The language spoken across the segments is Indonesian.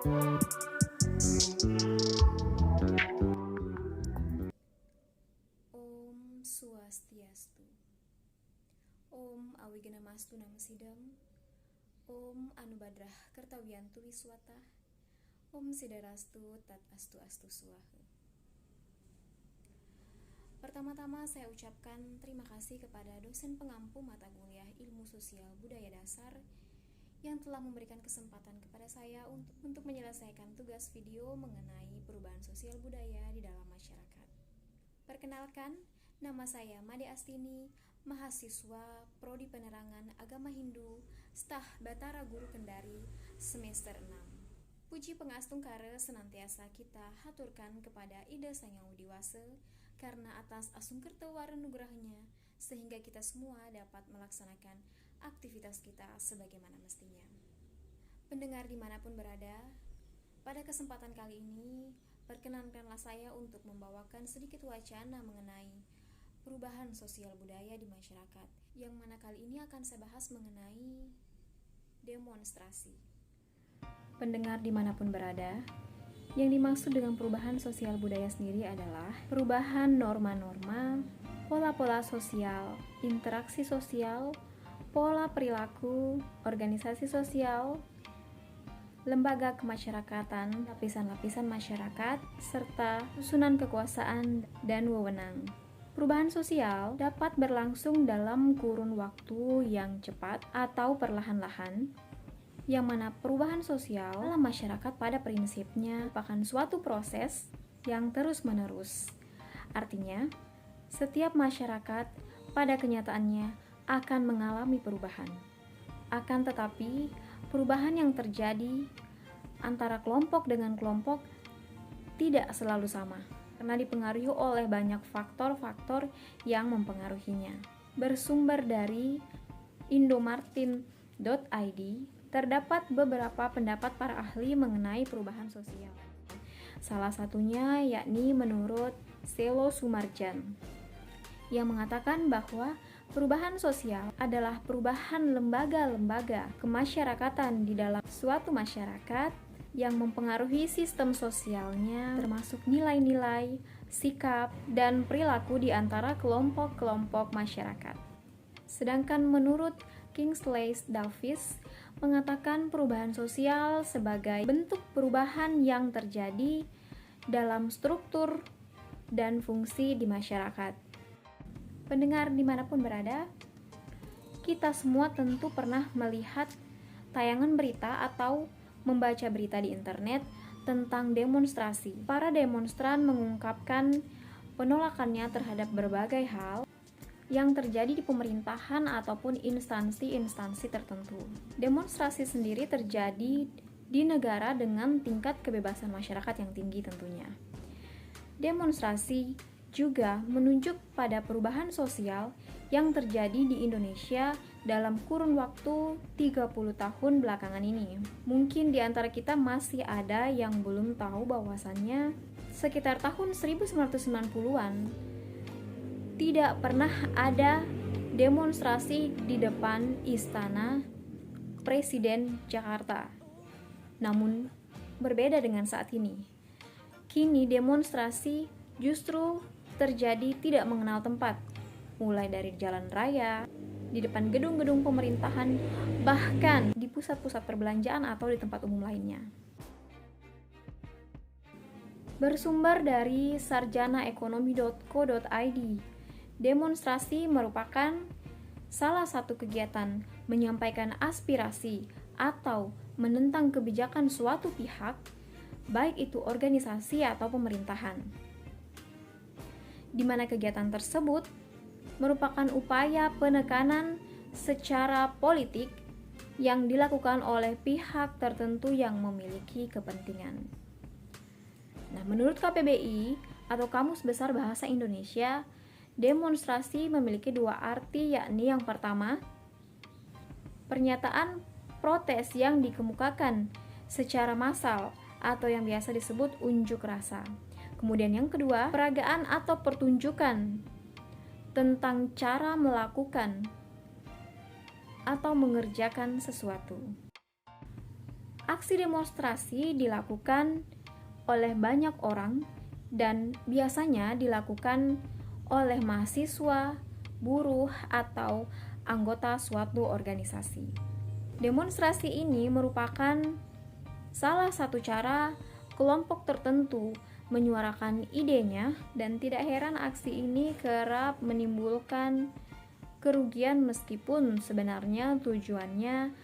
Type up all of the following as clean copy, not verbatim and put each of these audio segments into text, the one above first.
Om Swastiastu. Om Awigenamastu Namasidam. Om Anubadrah Kertawiyantu Wiswata. Om Sidarastu Tat Astu Astu Swaha. Pertama-tama saya ucapkan terima kasih kepada dosen pengampu mata kuliah Ilmu Sosial Budaya Dasar yang telah memberikan kesempatan kepada saya untuk menyelesaikan tugas video mengenai perubahan sosial budaya di dalam masyarakat. Perkenalkan, nama saya Made Astini, mahasiswa Prodi Penerangan Agama Hindu, Stah Batara Guru Kendari, semester 6. Puji pengastungkara senantiasa kita haturkan kepada Ida Sang Yang Widi Wase, karena atas asungkerta warenugrahnya, sehingga kita semua dapat melaksanakan aktivitas kita sebagaimana mestinya. Pendengar dimanapun berada, pada kesempatan kali ini, perkenankanlah saya untuk membawakan sedikit wacana mengenai perubahan sosial budaya di masyarakat, yang mana kali ini akan saya bahas mengenai demonstrasi. Pendengar dimanapun berada, yang dimaksud dengan perubahan sosial budaya sendiri adalah perubahan norma-norma, pola-pola sosial, interaksi sosial, pola perilaku, organisasi sosial, lembaga kemasyarakatan, lapisan-lapisan masyarakat, serta susunan kekuasaan dan wewenang. Perubahan sosial dapat berlangsung dalam kurun waktu yang cepat atau perlahan-lahan, yang mana perubahan sosial dalam masyarakat pada prinsipnya merupakan suatu proses yang terus-menerus. Artinya, setiap masyarakat pada kenyataannya akan mengalami perubahan. Akan tetapi, perubahan yang terjadi antara kelompok dengan kelompok tidak selalu sama, karena dipengaruhi oleh banyak faktor-faktor yang mempengaruhinya. Bersumber dari indomartin.id, terdapat beberapa pendapat para ahli mengenai perubahan sosial. Salah satunya yakni menurut Selo Sumarjan, yang mengatakan bahwa perubahan sosial adalah perubahan lembaga-lembaga kemasyarakatan di dalam suatu masyarakat yang mempengaruhi sistem sosialnya, termasuk nilai-nilai, sikap, dan perilaku di antara kelompok-kelompok masyarakat. Sedangkan menurut Kingsley Davis mengatakan perubahan sosial sebagai bentuk perubahan yang terjadi dalam struktur dan fungsi di masyarakat. Pendengar dimanapun berada, kita semua tentu pernah melihat tayangan berita atau membaca berita di internet tentang demonstrasi. Para demonstran mengungkapkan penolakannya terhadap berbagai hal yang terjadi di pemerintahan ataupun instansi-instansi tertentu. Demonstrasi sendiri terjadi di negara dengan tingkat kebebasan masyarakat yang tinggi tentunya. Demonstrasi juga menunjuk pada perubahan sosial yang terjadi di Indonesia dalam kurun waktu 30 tahun belakangan ini. Mungkin di antara kita masih ada yang belum tahu bahwasannya sekitar tahun 1990-an tidak pernah ada demonstrasi di depan Istana Presiden Jakarta. Namun berbeda dengan saat ini. Kini demonstrasi justru terjadi tidak mengenal tempat, mulai dari jalan raya, di depan gedung-gedung pemerintahan, bahkan di pusat-pusat perbelanjaan atau di tempat umum lainnya. Bersumber dari sarjanaekonomi.co.id, demonstrasi merupakan salah satu kegiatan menyampaikan aspirasi atau menentang kebijakan suatu pihak, baik itu organisasi atau pemerintahan, di mana kegiatan tersebut merupakan upaya penekanan secara politik yang dilakukan oleh pihak tertentu yang memiliki kepentingan. Nah, menurut KBBI atau Kamus Besar Bahasa Indonesia, demonstrasi memiliki dua arti, yakni yang pertama, pernyataan protes yang dikemukakan secara massal atau yang biasa disebut unjuk rasa. Kemudian yang kedua, peragaan atau pertunjukan tentang cara melakukan atau mengerjakan sesuatu. Aksi demonstrasi dilakukan oleh banyak orang dan biasanya dilakukan oleh mahasiswa, buruh, atau anggota suatu organisasi. Demonstrasi ini merupakan salah satu cara kelompok tertentu menyuarakan idenya, dan tidak heran aksi ini kerap menimbulkan kerugian meskipun sebenarnya tujuannya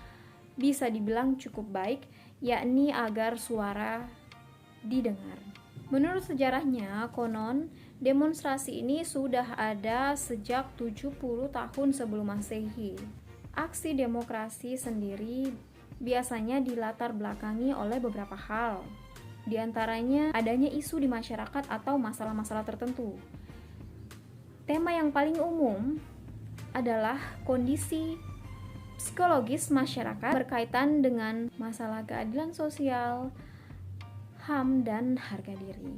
bisa dibilang cukup baik, yakni agar suara didengar. Menurut sejarahnya, konon demonstrasi ini sudah ada sejak 70 tahun sebelum Masehi. Aksi demokrasi sendiri biasanya dilatar belakangi oleh beberapa hal. Di antaranya adanya isu di masyarakat atau masalah-masalah tertentu. Tema yang paling umum adalah kondisi psikologis masyarakat berkaitan dengan masalah keadilan sosial, HAM, dan harga diri.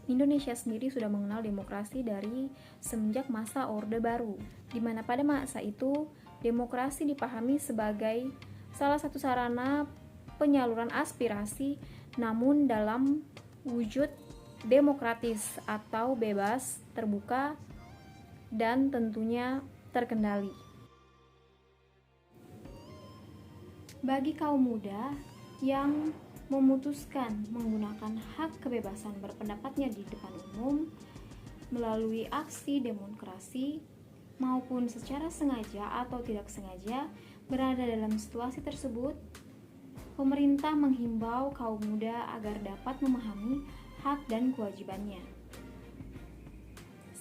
Indonesia sendiri sudah mengenal demokrasi dari semenjak masa Orde Baru, di mana pada masa itu demokrasi dipahami sebagai salah satu sarana penyaluran aspirasi, namun dalam wujud demokratis atau bebas, terbuka, dan tentunya terkendali. Bagi kaum muda yang memutuskan menggunakan hak kebebasan berpendapatnya di depan umum melalui aksi demokrasi maupun secara sengaja atau tidak sengaja berada dalam situasi tersebut, pemerintah menghimbau kaum muda agar dapat memahami hak dan kewajibannya.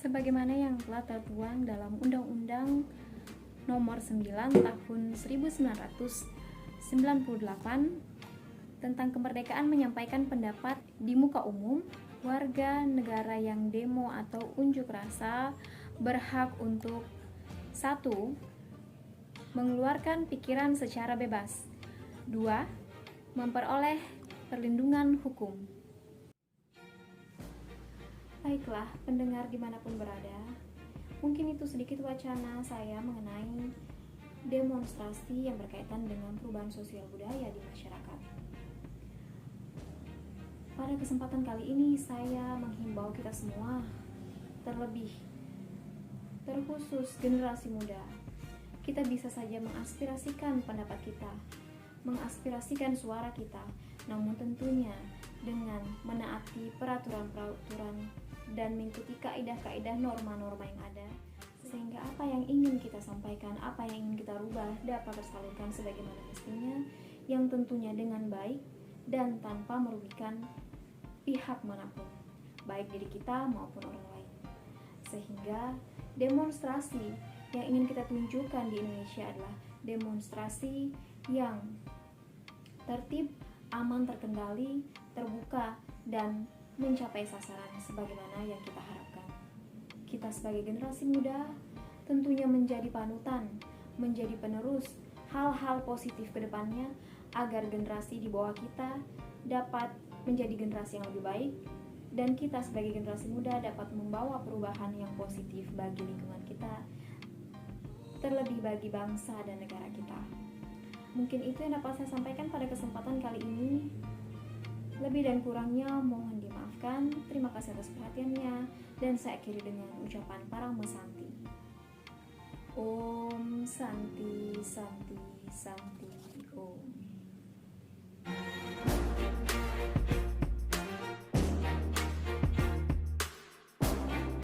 Sebagaimana yang telah tertuang dalam Undang-Undang Nomor 9 Tahun 1998 tentang kemerdekaan menyampaikan pendapat di muka umum, warga negara yang demo atau unjuk rasa berhak untuk 1. Mengeluarkan pikiran secara bebas. 2. Memperoleh perlindungan hukum. Baiklah, pendengar dimanapun berada, mungkin itu sedikit wacana saya mengenai demonstrasi yang berkaitan dengan perubahan sosial budaya di masyarakat. Pada kesempatan kali ini saya menghimbau kita semua, terkhusus generasi muda, kita bisa saja mengaspirasikan pendapat kita, mengaspirasikan suara kita, namun tentunya dengan menaati peraturan-peraturan dan mengikuti kaidah-kaidah norma-norma yang ada, sehingga apa yang ingin kita sampaikan, apa yang ingin kita rubah dapat tersalurkan sebagaimana mestinya, yang tentunya dengan baik dan tanpa merugikan pihak manapun, baik diri kita maupun orang lain. Sehingga demonstrasi yang ingin kita tunjukkan di Indonesia adalah demonstrasi yang tertib, aman, terkendali, terbuka, dan mencapai sasaran sebagaimana yang kita harapkan. Kita sebagai generasi muda tentunya menjadi panutan, menjadi penerus hal-hal positif ke depannya agar generasi di bawah kita dapat menjadi generasi yang lebih baik, dan kita sebagai generasi muda dapat membawa perubahan yang positif bagi lingkungan kita, terlebih bagi bangsa dan negara kita. Mungkin itu yang dapat saya sampaikan pada kesempatan kali ini. Lebih dan kurangnya mohon dimaafkan. Terima kasih atas perhatiannya, dan saya akhiri dengan ucapan Parahma Santi. Om Santi Santi Santi.